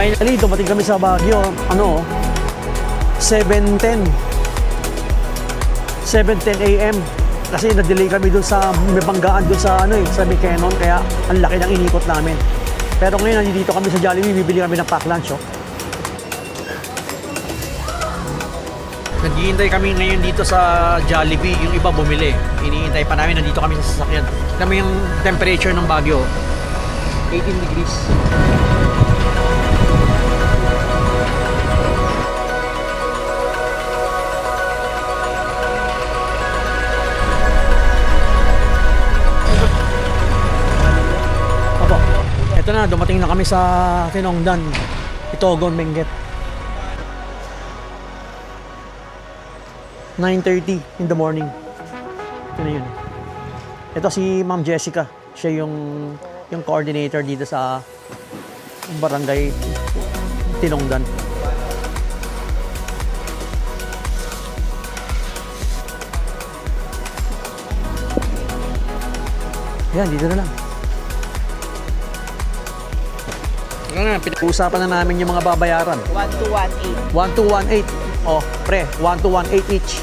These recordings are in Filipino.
Finally, dumating kami sa Baguio, 7:10 a.m. Kasi na-delay kami doon sa may banggaan doon sa sa Bukidnon, kaya ang laki ng inikot namin. Pero ngayon nandito kami sa Jollibee, bibili kami ng pack lunch. Naghihintay kami ngayon dito sa Jollibee, yung iba bumili. Iniintay pa namin, nandito kami sa sasakyan. Kami yung temperature ng Baguio, 18 degrees. Opo, eto na, dumating na kami sa Tinongdan, Itogon, Benguet. 9:30 in the morning. Ito na yun. Ito si Ma'am Jessica. Siya yung coordinator dito sa barangay Tinongdan. Yan, dito na lang. Pinag-uusapan na namin yung mga babayaran. 1218. 1218. Oh, pre, 1218 each.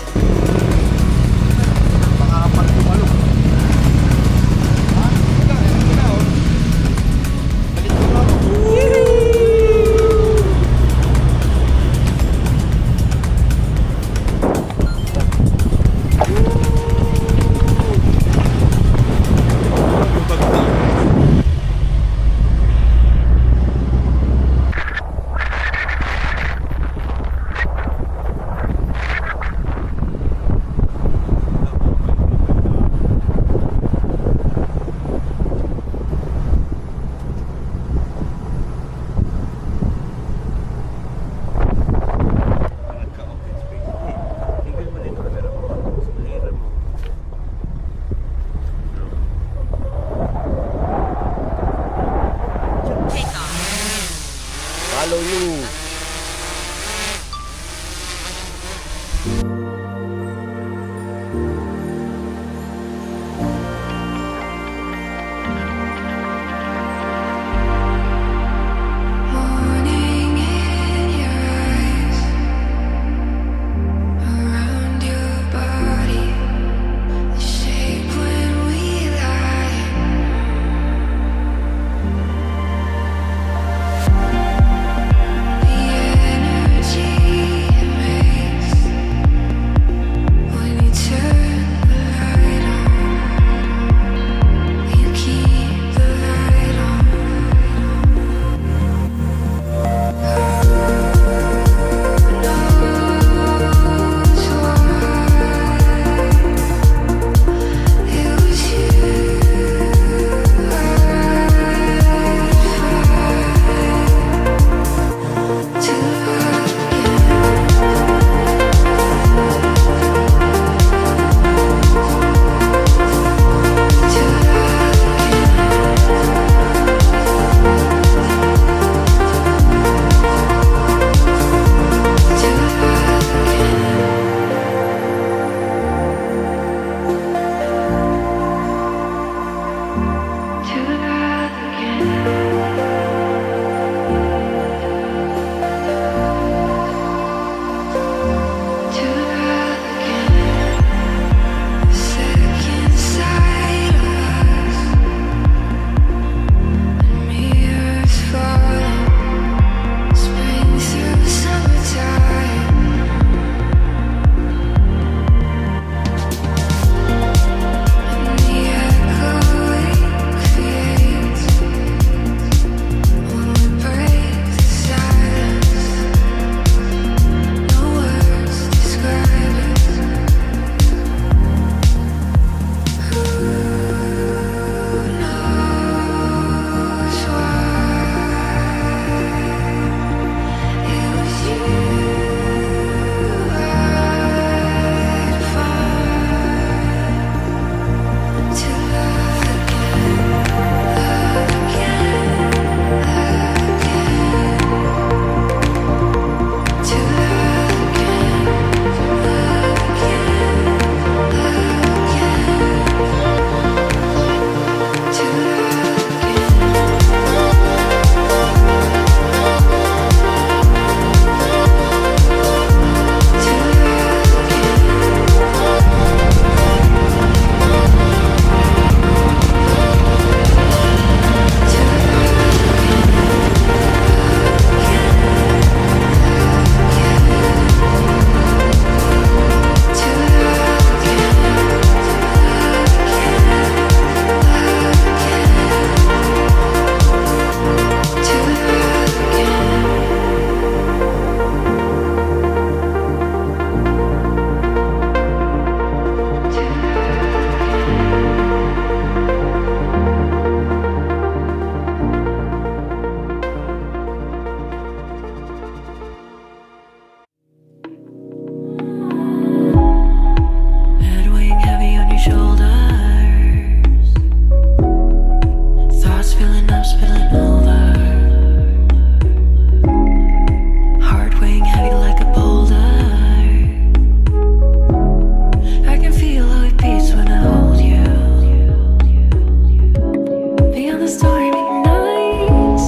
the stormy nights.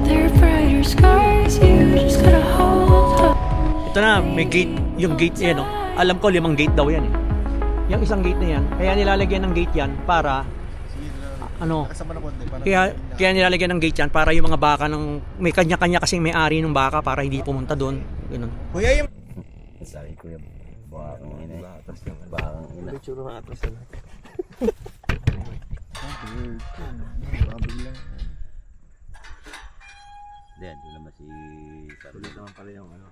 There are brighter skies, you just gotta hold on. Ito na, may gate. Yung gate yan, no? Alam ko 5 gate daw yan eh. Yung isang gate na yan, kaya nilalagyan ng gate yan para ano, kaya nilalagyan ng gate yan para yung mga baka ng may kanya-kanya kasing may-ari ng baka para hindi pumunta doon. Ganun. Kuya yung... Sabi ko yung bakang ina. Bakang ina. Picture na atras na. Hindi, doon naman si... Sulit naman pala yung ano.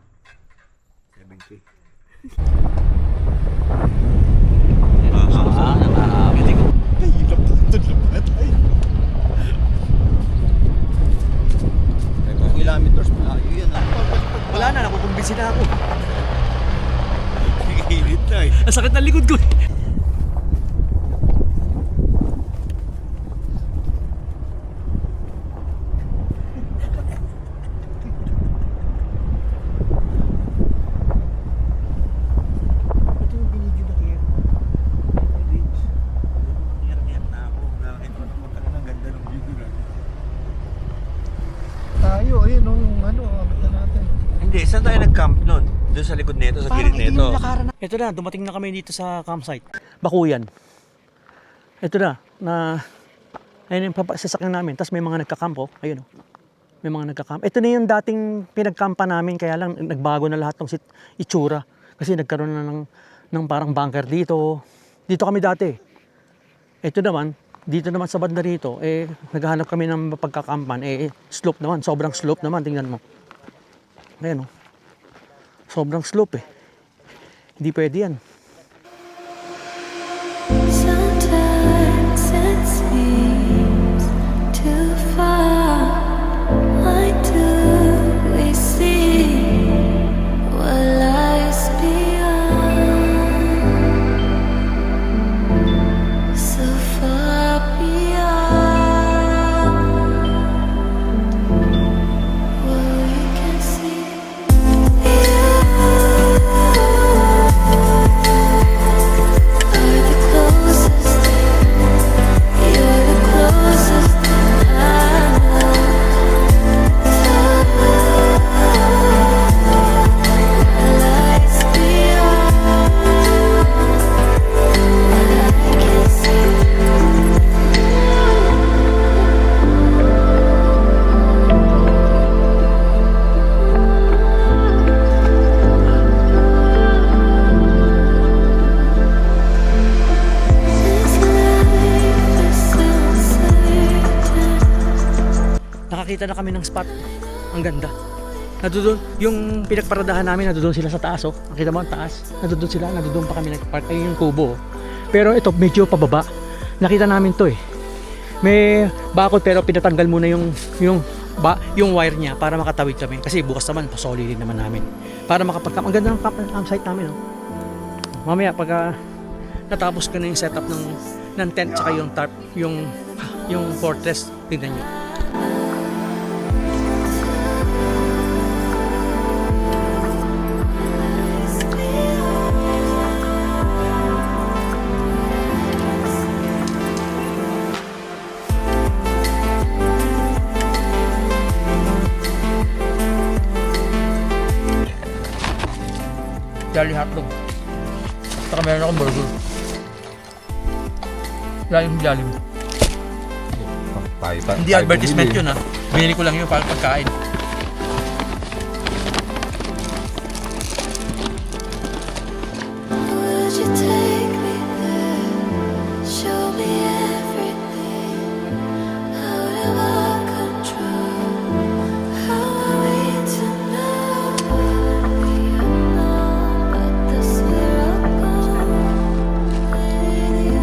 7K. Nakakabiti ko. Hirap na ito lahat. Ay, 2 kilometers malayo yan. Wala na, nakukumbinsi na ako. Hinit na eh. Ang sakit ng likod ko. Ito yung binidyo na kaya. Hirap na ako. Nakakita ko naman talaga ang ganda ng view doon. Tayo, ayun yung ano, abot na natin. Hindi, saan tayo nag-camp nun? Doon sa likod nito, sa gilid nito. Ito na, dumating na kami dito sa campsite. Bakuyan. Ito na ayun yung sasakyan namin. Tapos may mga nagkakampo. Ayun o. May mga nagkakampo. Ito na yung dating pinagkampa namin, kaya lang nagbago na lahat ng itsura. Kasi nagkaroon na ng parang bunker dito. Dito kami dati. Ito naman, dito naman sa banda rito, naghahanap kami ng pagkakampan. Slope naman, sobrang slope naman, tingnan mo. Ayan o. Sobrang slope eh. Hindi pwede yan. Sometimes it seems too far. Why do we see what lies beyond? So far beyond what we can see. Nakakita na kami ng spot. Ang ganda. Nandoon yung pinagparadahan namin, nandoon sila sa taas oh. Nakita mo ang taas? Nandoon sila, nandoon pa kami nagpark. Ayun yung kubo. Oh. Pero ito medyo pababa. Nakita namin 'to eh. May bakod pero pinatanggal muna yung wire niya para makatawid kami. Kasi bukas naman pasolid naman namin. Para makapagkam. Ang ganda ng campsite namin oh. Mamaya pagka natapos ko na yung setup ng tent tsaka yung tarp, yung fortress, tingnan niyo. Jolly hotdog. Saka meron akong burger. Lalim. Hindi advertisement yun ha. Binili ko lang yun para pagkain. Would you take me there? Show me everything out of our control. How are we to know what we know? But this where I'll go with you, with you.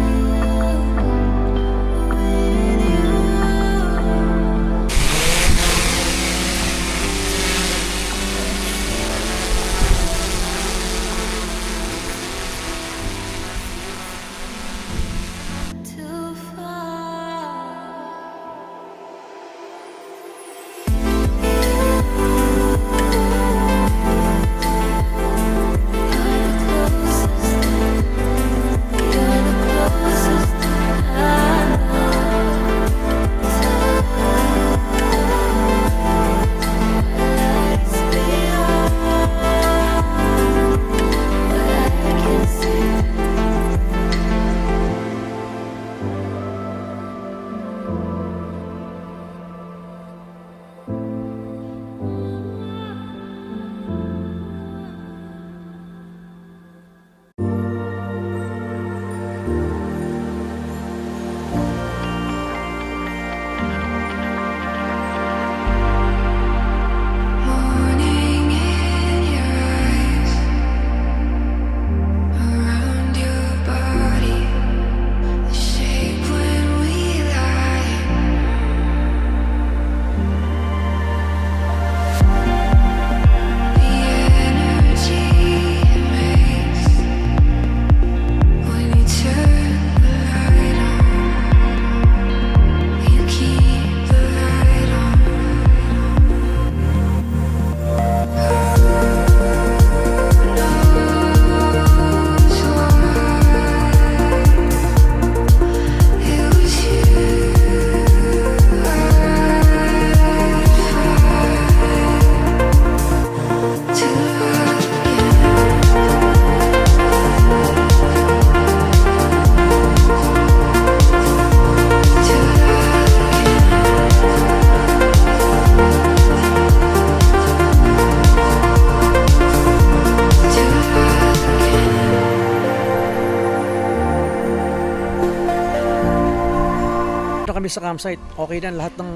kami sa campsite. Okay na lahat ng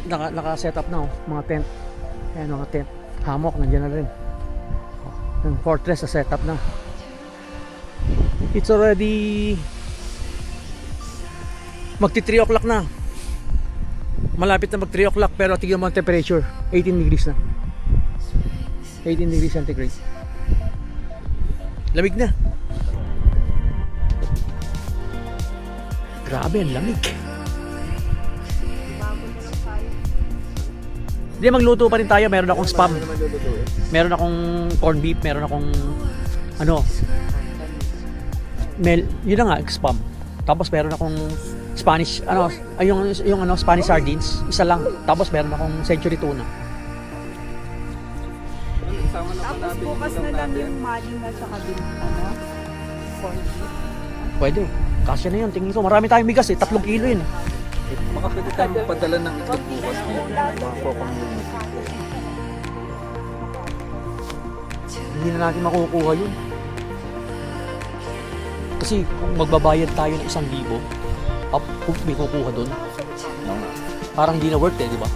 naka-set up na, oh. Mga tent. Ayan, mga tent. Hammock, nandiyan na rin. Oh, yung fortress sa setup na. It's already magti 3 o'clock na. Malapit na mag 3 o'clock pero tignan mo ang temperature. 18 degrees na. 18 degrees centigrade. Lamig na. Grabe, ang lamig. Hindi, magluto pa rin tayo. Meron akong spam. Meron akong corned beef. Meron akong yun na nga, spam. Tapos meron akong Spanish, yung Spanish sardines. Isa lang. Tapos meron akong century tuna. Tapos bukas na lang yung maling na sa kabila, corned beef. Pwede. Kasya na yun. Tingin ko. Marami tayong bigas eh. 3 kilo yun. Baka pwede tayong padala ng itlog bukas. Hindi na natin makukuha yun. Kasi kung magbabayad tayo ng 1,000, may kukuha dun. Parang hindi na worth eh, di ba?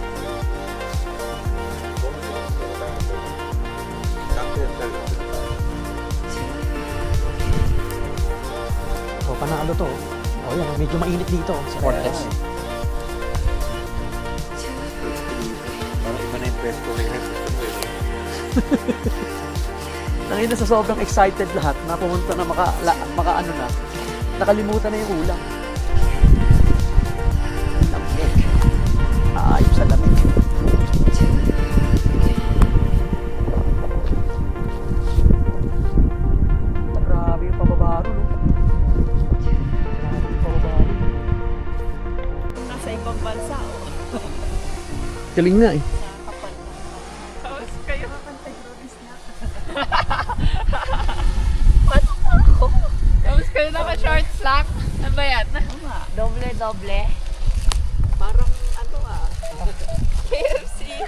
So, panalo to. O yan, medyo mainit dito sa Fortress. Parang iba na yung presto rin. Nangina sa sobrang excited lahat na pumunta na nakalimutan na yung ulam. Lamig. Ayos sa lamig. Grabe yung pababaro, no? Grabe yung pababaro. Nasa ibang bansa, Galing nga eh. Tapos kayo Paano ako? Tapos kayo naka-shorts lang? Ano ba yan? Doble. Parang KFC.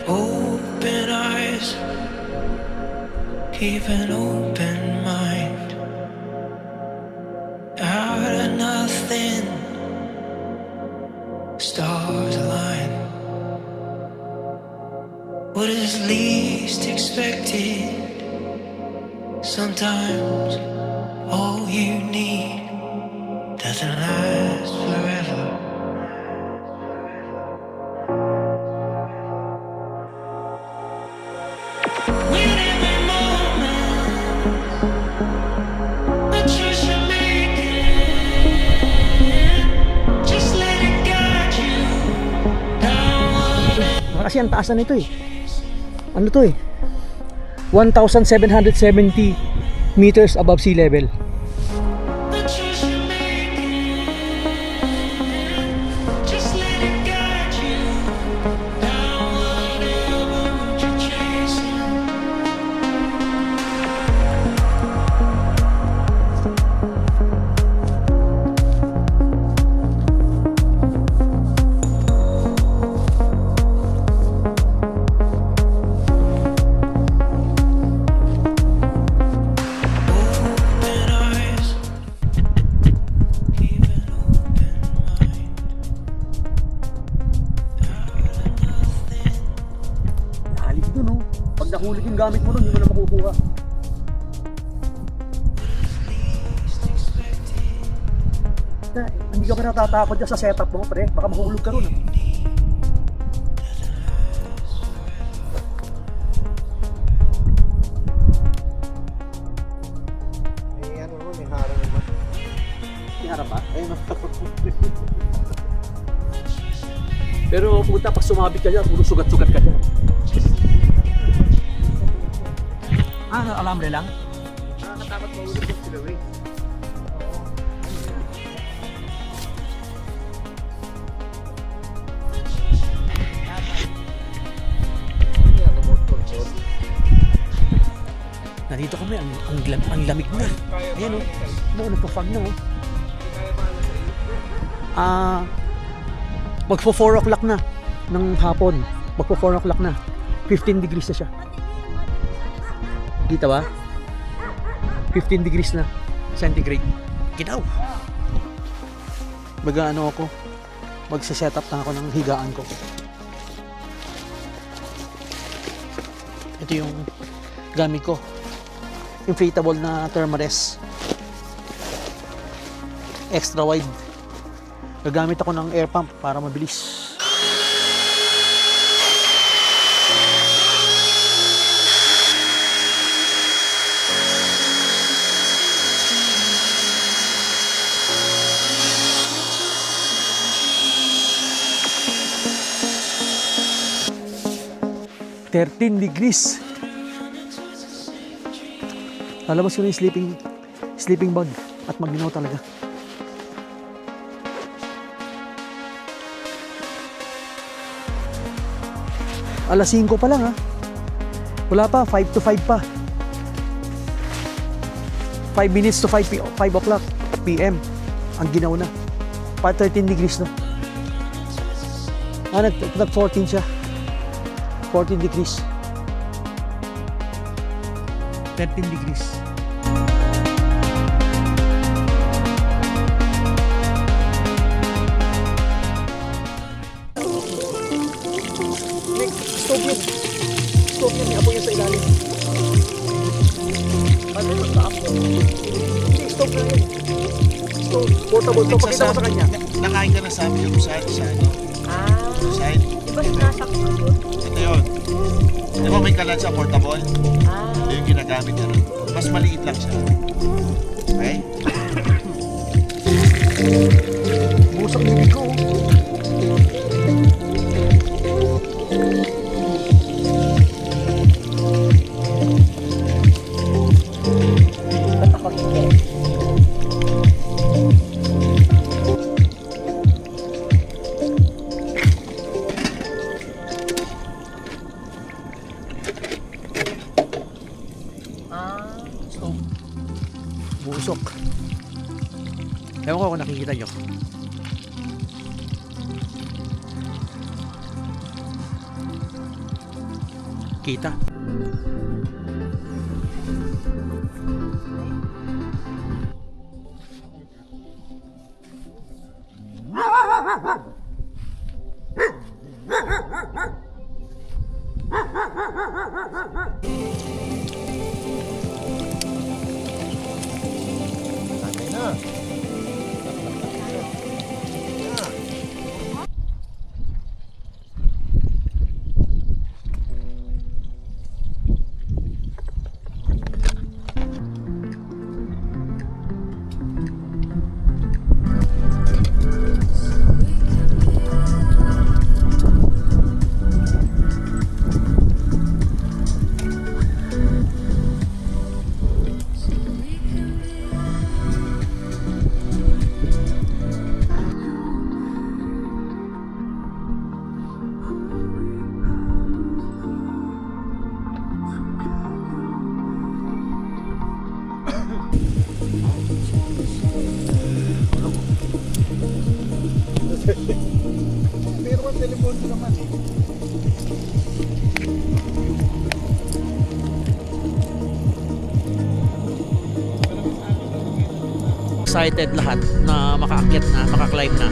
Open eyes, keep an open mind. Out of nothing, stars align. What is least expected? Sometimes all you need doesn't last forever. Kasi ang taas na nito eh. Ano to eh? 1,770 meters above sea level. Hindi ka ba natatakot dyan sa setup mo, pre? Baka mahulog ka ron. May ano mo, may harang naman. Iharap ba? Pero puta, pag sumabit ka dyan, puro sugat-sugat ka dyan. Alambre lang? Nakakatakot mahulog yung sila, eh. Nandito kami, ang lamig na. Ayan o, nagpa-fog na o. Magpo 4 o'clock na ng hapon. Magpo 4 o'clock na. 15 degrees na siya. Dito ba? 15 degrees na centigrade. Ginaw. Mag-ano ako. Magse-set up na ako ng higaan ko. Ito yung gamit ko. Inflatable na Thermarest. Extra wide. Gagamit ako ng air pump para mabilis. $13 lalabas ko na yung sleeping bag at maginaw talaga. Alas 5 pa lang ha. Wala pa, 5 to 5 pa. 5 minutes to 5 o'clock PM. Ang ginaw na. Pa 13 degrees na. Nag 14 siya. 14 degrees. 13 degrees. Stove yun. Stove yun. May apoy yan sa ilalim. Ano yun? Hindi, stove na yun. Stove. Portable. Stove. Pakita ko sa kanya. Nakain ka na sa amin yung side. Side. Diba sinasakto yun? Ito yun. Di ba may kalan sa portable? Ito yung ginagamit niya rin. Mas maliit lang siya. Okay? Busak yung bibig ko. Busok. Ewan ko kung nakikita nyo. Kita. Pero ang telephone ko naman eh. Excited lahat na makaakyat na, makaklimb na.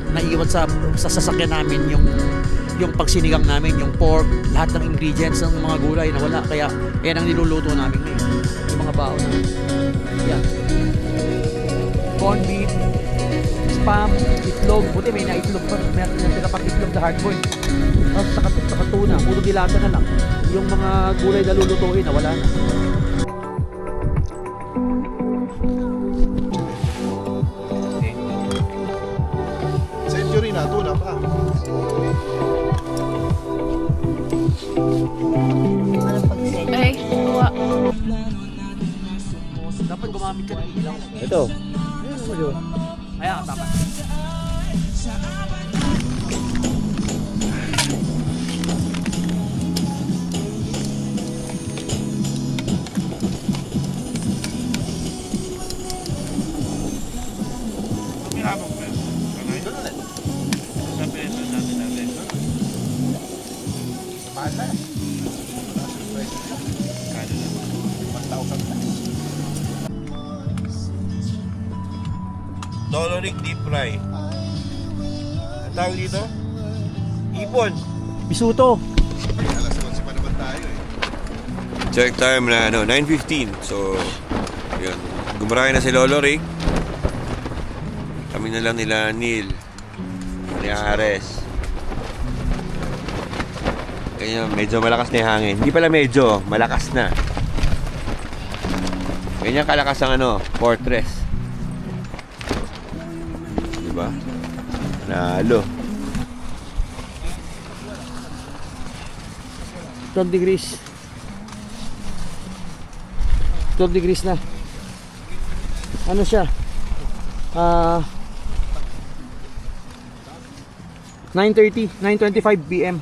Naiwan sa sasakyan namin yung pagsinigang namin, yung pork, lahat ng ingredients ng mga gulay na wala. Kaya yan ang niluluto namin ngayon. Yung mga baon na. Yan. Corned beef. sahog. Buti may naitlog pa. May pinapag-itlog na hardboiled. Tapos sa tuna, puro dilata na lang. Yung mga gulay na lulutuin na wala na. Century na, tuna pa. Ay, kuha. Dapat gumamit ka ng ilaw. Ito. Ayan, tama. Doloric deep fry. Ang tawag dito? Ipon. Bisuto. Alas 11 pa naman tayo eh. Check time na 9:15. So, yun. Gumarahin na si Lolo Rick. Kami na lang nila Neil. Ni Ares. Ganyan, medyo malakas na yung hangin. Hindi pala medyo, malakas na. Ganyan kalakas ang Fortress. Diba? Nalo. 12 degrees. 12 degrees na. Ano siya? 9:30, 9:25 PM.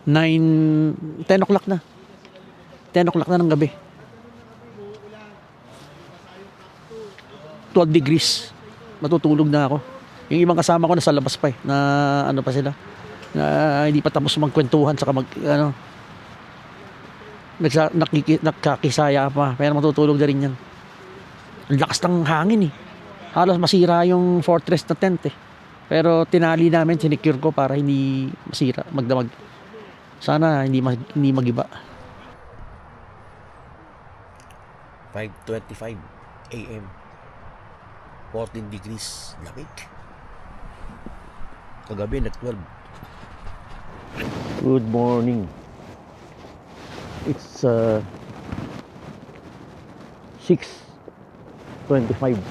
10 o'clock na. 10 o'clock na ng gabi. 12 degrees. Matutulog na ako. Yung ibang kasama ko nasa labas pa eh. Na ano pa sila. Na hindi pa tapos magkwentuhan saka nakakisaya pa. Pero matutulog na rin yan. Ang lakas ng hangin eh. Halos masira yung Fortress na tent eh. Pero tinali namin, sinecure ko para hindi masira, magdamag. Sana hindi magiba. 5:25 AM. 14 degrees. Lamig. Kagabi nag-12. Good morning. It's 6:25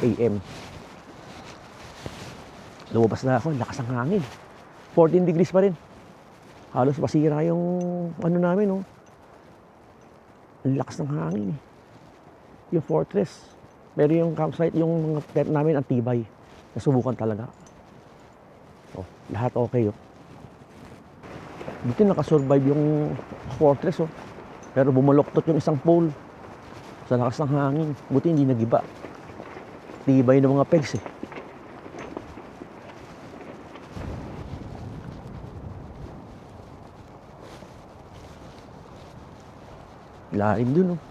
AM. Lumabas na ako, lakas ng hangin. 14 degrees pa rin. Halos masira yung ano namin, no? Ang lakas ng hangin eh. Yung Fortress. Pero yung campsite, yung mga tent namin, ang tibay. Nasubukan talaga. Oh, lahat okay, oh. Dito nakasurvive yung Fortress, oh. Pero bumaloktot yung isang pole. Sa lakas ng hangin. Buti hindi nagiba. Tibay ng mga pegs, eh. Lalim dun, oh.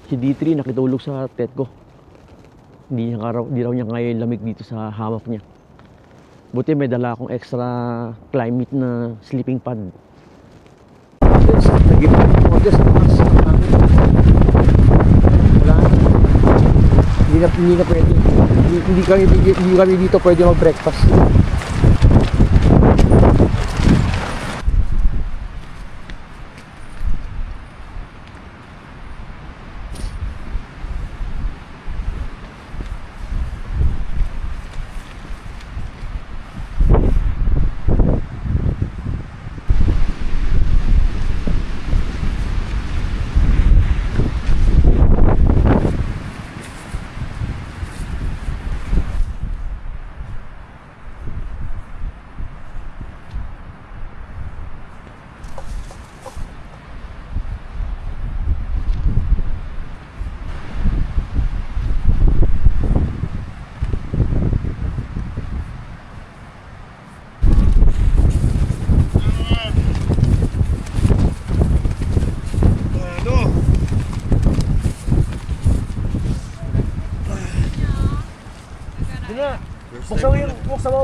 Si D3 nakitulog sa tent ko. Hindi raw niya kaya yung lamig dito sa hawak niya. Buti may dala akong extra climate na sleeping pad. Nag-iba yung August. Wala na. Hindi na pwede. Hindi kami dito pwede mag-breakfast.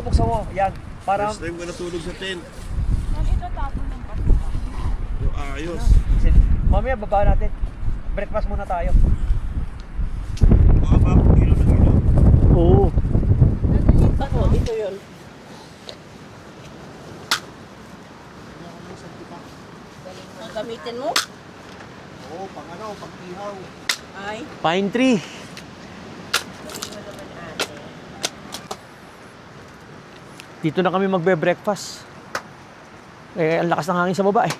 Buksan mo. Yan. Para, First time ko natulog sa tent. Ito tapon ng Ayos. mamaya baba natin. Breakfast muna tayo. Baka ba? Ilaw na ilaw. Oo. Ito yun. Gamitin mo? Oo, pang ano, pang ihaw. Ay. Pine tree. Dito na kami magbe-breakfast. Ang lakas ng hangin sa baba eh.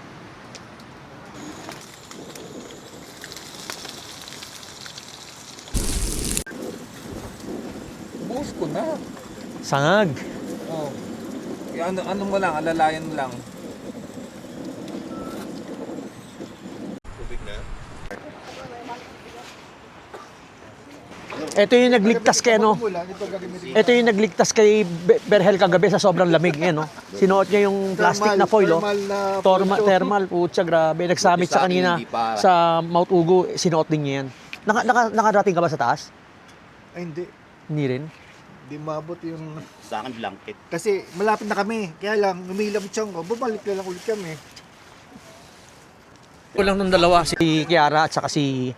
Buhos ko na. Sangag. Oh. Ano mo lang, alalayan mo lang. Tubig na. Ito yung nagligtas kay ano. Ito yung nagligtas kay Berhel kagabi sa sobrang lamig eh, no? Sinuot niya yung plastic na foil, oh. Thermal, putya, grabe. Nagsummit sa kanina sa Mount Ugo, sinuot din niya yan. Nakarating ka ba sa taas? Ay, hindi. Hindi rin. Hindi maabot yung... Sa akin, blanket. Kasi malapit na kami. Kaya lang, umilam siyang ko. Bumalik na lang ulit kami. Kulang ng dalawa, si Kiara at saka si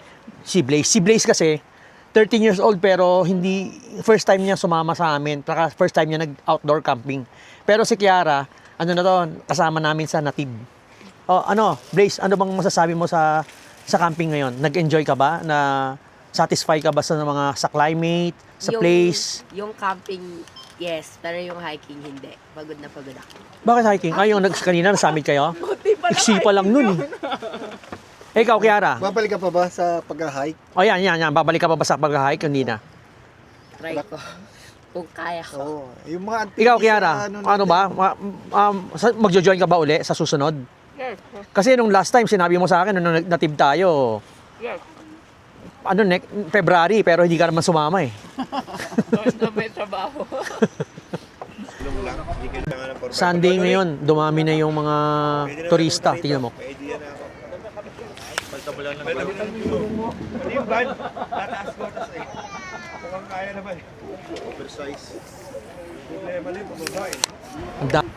Blaze. Si Blaze kasi, 13 years old pero hindi, first time niya sumama sa amin. Saka first time niya nag-outdoor camping. Pero si Kiara, ano na to, kasama namin sa Natib. Oh, ano, Blaze, ano bang masasabi mo sa camping ngayon? Nag-enjoy ka ba? Na satisfy ka ba sa mga sa climate, sa place? Yung camping, yes. Pero yung hiking, hindi. Pagod na pagod ako. Bakit hiking? Ay, yung kanina nasamit kayo? Iksi pa lang nun eh. Ikaw, Kiara? Babalik ka pa ba sa pag-hike? O yan. Babalik ka pa ba sa pag-hike? Hindi na. Try ko. Kung kaya ko. Oo. Yung mga Ikaw, activities Kiara, sa ano ba? Magjo-join ka ba uli sa susunod? Yes. Kasi nung last time, sinabi mo sa akin, nung natib tayo, Yes. February, pero hindi ka naman sumama eh. Doon may trabaho. Ilong lang. Hindi kailangan ng formal. Sunday ngayon, dumami na yung mga turista. Tingnan mo. May idea na ako. Palta mo lang lang. Ano yung van? Tataas ko. Mukhang kaya naman. Oversize. Problema lang yung pababa eh. Ang da-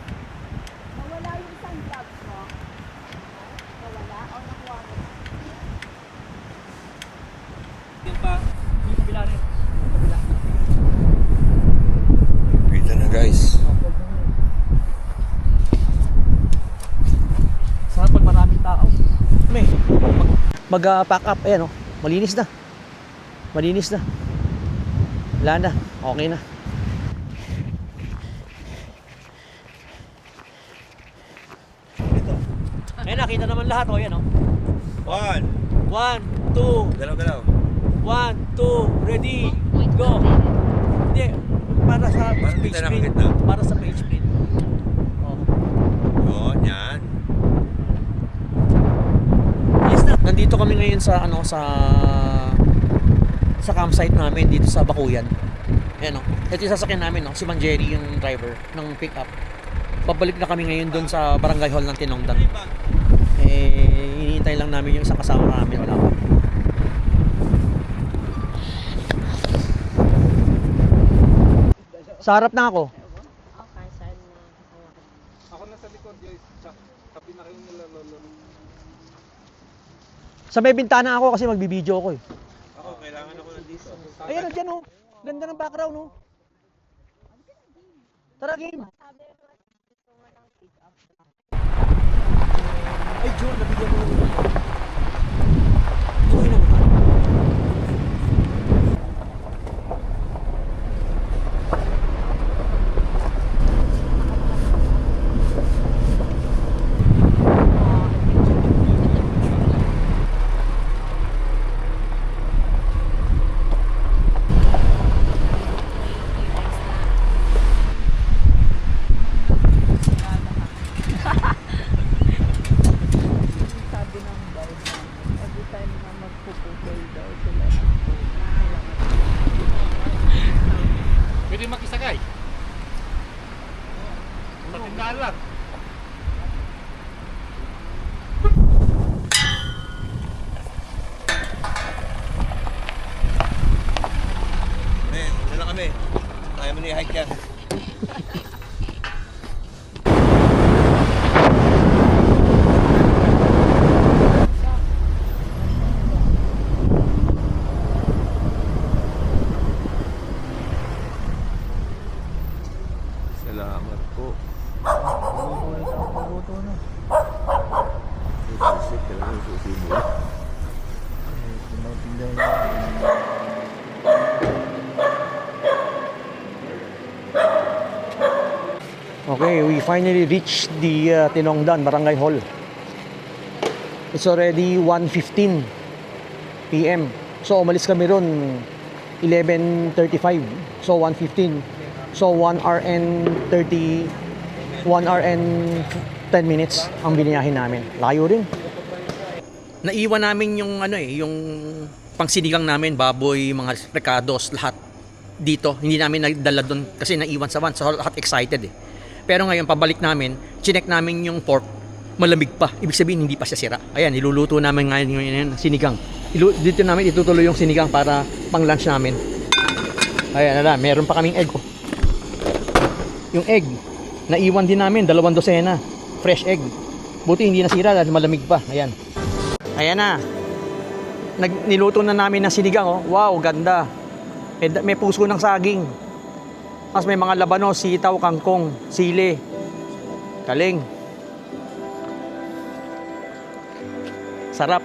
Dito na guys. Sarap pag maraming tao. Mag-pack up, ayan oh. Malinis na. Wala na, okay na. Ayan, nakita naman lahat oh, ayan oh. 1. 1, 2, Galaw-galaw. 1, 2, ready, go. Hindi, para sa Parang page kita print. nakakita. Para sa page print. Oh. Yun, yan. Yes na. Nandito kami ngayon sa sa campsite namin dito sa Bakuyan. Ayan o. Ito yung sasakyan namin, no? Si Manjeri yung driver ng pickup. Babalik na kami ngayon doon sa barangay hall ng Tinongdan. Hinihintay lang namin yung isang kasama namin. Wala pa. Sa harap na ako. Okay, saan na? Ako nasa likod, guys. Kapi na kayo nila, lolo. Sa may bintana ako kasi magbibideo ako eh. Ako, kailangan ako nandito. Ayan o, dyan o. Ganda ng background o. Tara, game. Ay, Joe, nabigyan mo naman. Okay naman. Sabi ng guide namin, every time na magpupukol daw sila. Pwede makisagay. Sa tindahan lang. Dala kami. Kaya mo na i-hike yan. Okay, we finally reached the Tinongdan Barangay Hall. It's already 1:15 p.m. So umalis kami ron 11:35. So 1:15. So 1 hour and 10 minutes ang biniyahin namin. Layo rin. Naiwan namin yung yung pangsinigang namin, baboy, mga recados, lahat dito. Hindi namin nagdala doon kasi naiwan sa van. So lahat excited eh. Pero ngayon pabalik namin, chinek namin yung pork, malamig pa. Ibig sabihin hindi pa siya sira. Ayan, niluluto namin ngayon yung sinigang. Dito namin itutuloy yung sinigang para pang lunch namin. Ayan, meron pa kaming egg. Yung egg, naiwan din namin, 2 dosena. Fresh egg. Buti hindi nasira dahil malamig pa. Ayan. Ayan na. Niluto na namin ng sinigang. Oh. Wow, ganda. May puso ng saging. Tapos may mga labanos, sitaw, kangkong, sili. Kaling. Sarap.